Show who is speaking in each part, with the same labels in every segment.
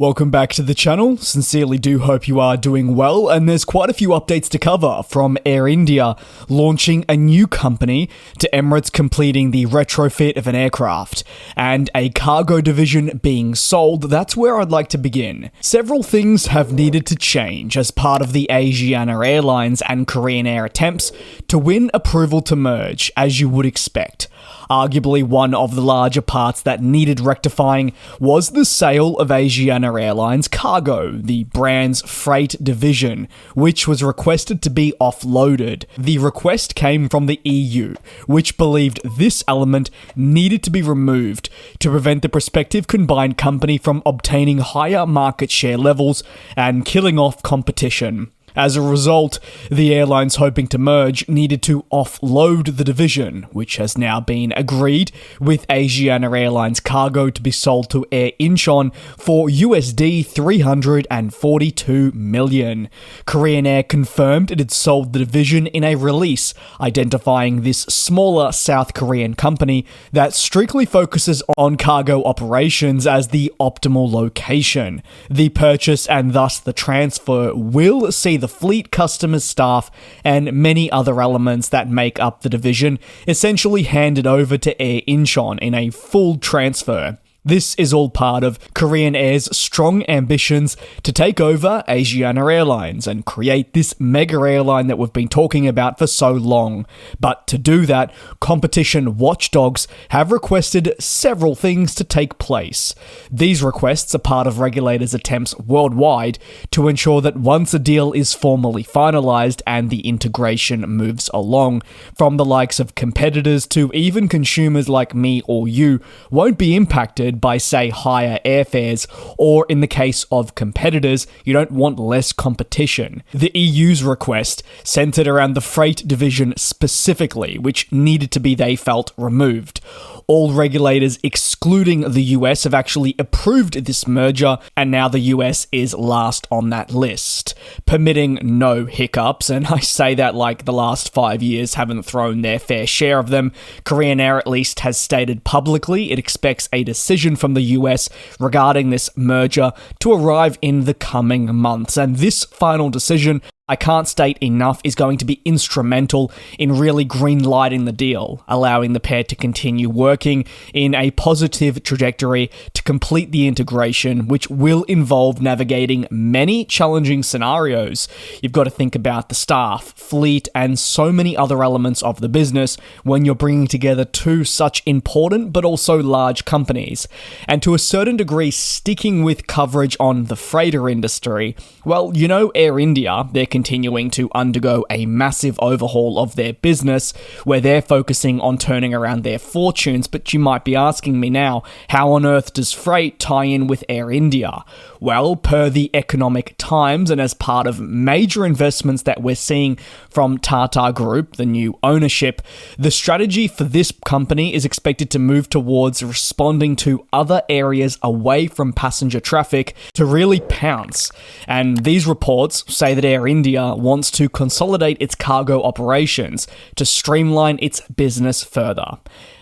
Speaker 1: Welcome back to the channel. Sincerely do hope you are doing well, and there's quite a few updates to cover, from Air India launching a new company to Emirates completing the retrofit of an aircraft, and a cargo division being sold. That's where I'd like to begin. Several things have needed to change as part of the Asiana Airlines and Korean Air attempts to win approval to merge, as you would expect. Arguably one of the larger parts that needed rectifying was the sale of Asiana Airlines Cargo, the brand's freight division, which was requested to be offloaded. The request came from the EU, which believed this element needed to be removed to prevent the prospective combined company from obtaining higher market share levels and killing off competition. As a result, the airlines hoping to merge needed to offload the division, which has now been agreed, with Asiana Airlines Cargo to be sold to Air Incheon for USD 342 million. Korean Air confirmed it had sold the division in a release, identifying this smaller South Korean company that strictly focuses on cargo operations as the optimal location. The purchase and thus the transfer will see the fleet, customers, staff, and many other elements that make up the division essentially handed over to Air Incheon in a full transfer. This is all part of Korean Air's strong ambitions to take over Asiana Airlines and create this mega airline that we've been talking about for so long. But to do that, competition watchdogs have requested several things to take place. These requests are part of regulators' attempts worldwide to ensure that once a deal is formally finalized and the integration moves along, from the likes of competitors to even consumers like me or you won't be impacted by, say, higher airfares, or in the case of competitors, you don't want less competition. The EU's request centered around the freight division specifically, which needed to be, they felt, removed. All regulators, excluding the US, have actually approved this merger, and now the US is last on that list, permitting no hiccups, and I say that like the last 5 years haven't thrown their fair share of them. Korean Air at least has stated publicly it expects a decision from the US regarding this merger to arrive in the coming months, and this final decision, I can't state enough, is going to be instrumental in really green-lighting the deal, allowing the pair to continue working in a positive trajectory to complete the integration, which will involve navigating many challenging scenarios. You've got to think about the staff, fleet, and so many other elements of the business when you're bringing together two such important but also large companies. And to a certain degree, sticking with coverage on the freighter industry, well, you know, Air India, they're continuing to undergo a massive overhaul of their business where they're focusing on turning around their fortunes. But you might be asking me now, how on earth does freight tie in with Air India? Well, per the Economic Times, and as part of major investments that we're seeing from Tata Group, the new ownership, the strategy for this company is expected to move towards responding to other areas away from passenger traffic to really pounce. And these reports say that Air India wants to consolidate its cargo operations to streamline its business further.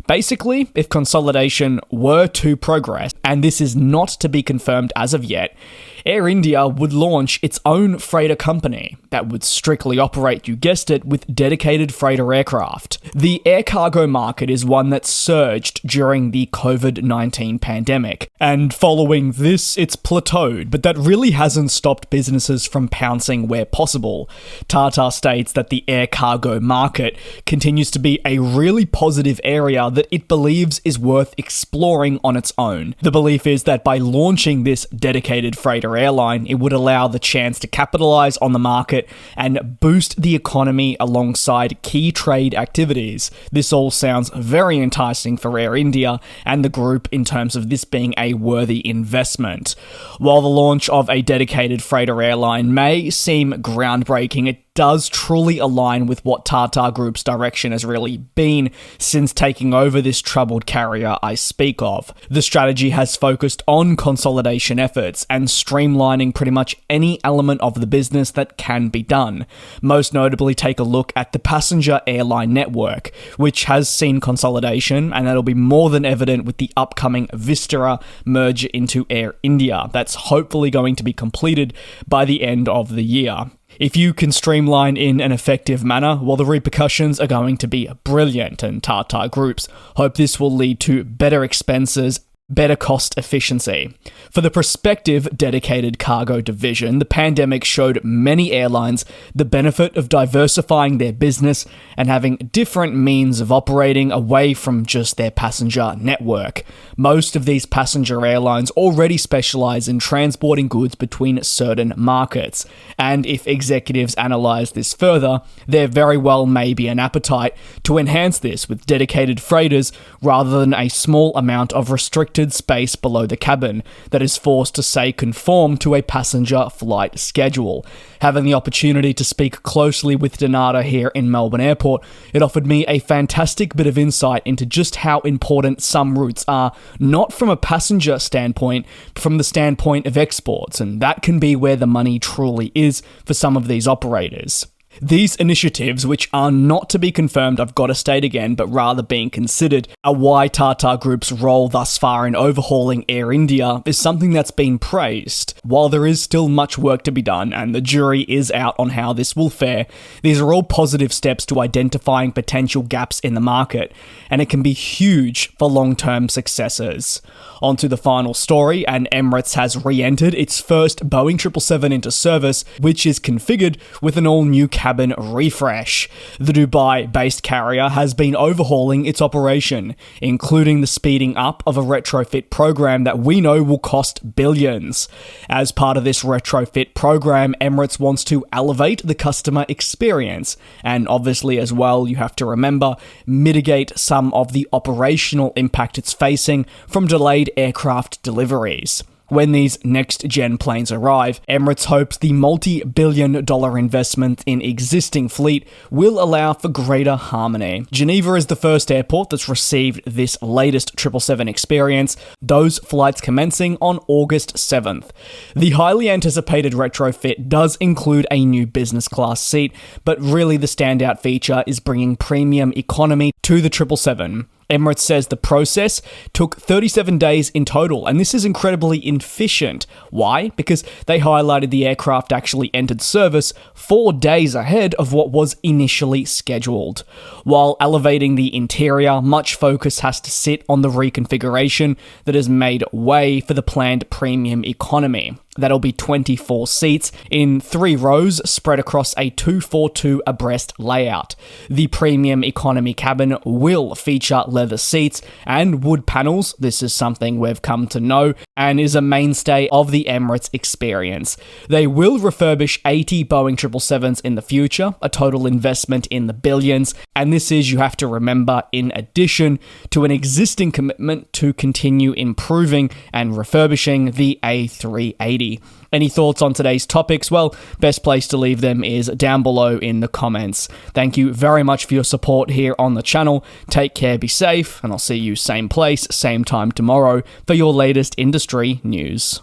Speaker 1: Basically, if consolidation were to progress, and this is not to be confirmed as of yet, Air India would launch its own freighter company that would strictly operate, you guessed it, with dedicated freighter aircraft. The air cargo market is one that surged during the COVID-19 pandemic, and following this, it's plateaued, but that really hasn't stopped businesses from pouncing where possible. Tata states that the air cargo market continues to be a really positive area that it believes is worth exploring on its own. The belief is that by launching this dedicated freighter airline, it would allow the chance to capitalize on the market and boost the economy alongside key trade activities. This all sounds very enticing for Air India and the group in terms of this being a worthy investment. While the launch of a dedicated freighter airline may seem groundbreaking, it does truly align with what Tata Group's direction has really been since taking over this troubled carrier I speak of. The strategy has focused on consolidation efforts and streamlining pretty much any element of the business that can be done. Most notably, take a look at the passenger airline network, which has seen consolidation, and that'll be more than evident with the upcoming Vistara merger into Air India. That's hopefully going to be completed by the end of the year. If you can streamline in an effective manner, well, the repercussions are going to be brilliant, and Tata Groups hope this will lead to better expenses, better cost efficiency. For the prospective dedicated cargo division, the pandemic showed many airlines the benefit of diversifying their business and having different means of operating away from just their passenger network. Most of these passenger airlines already specialize in transporting goods between certain markets, and if executives analyze this further, there very well may be an appetite to enhance this with dedicated freighters rather than a small amount of restricted space below the cabin that is forced to say conform to a passenger flight schedule. Having the opportunity to speak closely with Donata here in Melbourne Airport, it offered me a fantastic bit of insight into just how important some routes are, not from a passenger standpoint, but from the standpoint of exports, and that can be where the money truly is for some of these operators. These initiatives, which are not to be confirmed, I've got to state again, but rather being considered, are why Tata Group's role thus far in overhauling Air India is something that's been praised. While there is still much work to be done, and the jury is out on how this will fare, these are all positive steps to identifying potential gaps in the market, and it can be huge for long-term successes. On to the final story, and Emirates has re-entered its first Boeing 777 into service, which is configured with an all-new cabin refresh. The Dubai-based carrier has been overhauling its operation, including the speeding up of a retrofit program that we know will cost billions. As part of this retrofit program, Emirates wants to elevate the customer experience, and obviously as well, you have to remember, mitigate some of the operational impact it's facing from delayed aircraft deliveries. When these next-gen planes arrive, Emirates hopes the multi-billion-dollar investment in existing fleet will allow for greater harmony. Geneva is the first airport that's received this latest 777 experience, those flights commencing on August 7th. The highly anticipated retrofit does include a new business class seat, but really the standout feature is bringing premium economy to the 777. Emirates says the process took 37 days in total, and this is incredibly efficient. Why? Because they highlighted the aircraft actually entered service 4 days ahead of what was initially scheduled. While elevating the interior, much focus has to sit on the reconfiguration that has made way for the planned premium economy. That'll be 24 seats in 3 rows spread across a 242 abreast layout. The premium economy cabin will feature leather seats and wood panels. This is something we've come to know and is a mainstay of the Emirates experience. They will refurbish 80 Boeing 777s in the future, a total investment in the billions, and this is, you have to remember, in addition to an existing commitment to continue improving and refurbishing the A380. Any thoughts on today's topics? Well, best place to leave them is down below in the comments. Thank you very much for your support here on the channel. Take care, be safe, and I'll see you same place, same time tomorrow for your latest industry news.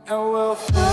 Speaker 1: And we'll fly.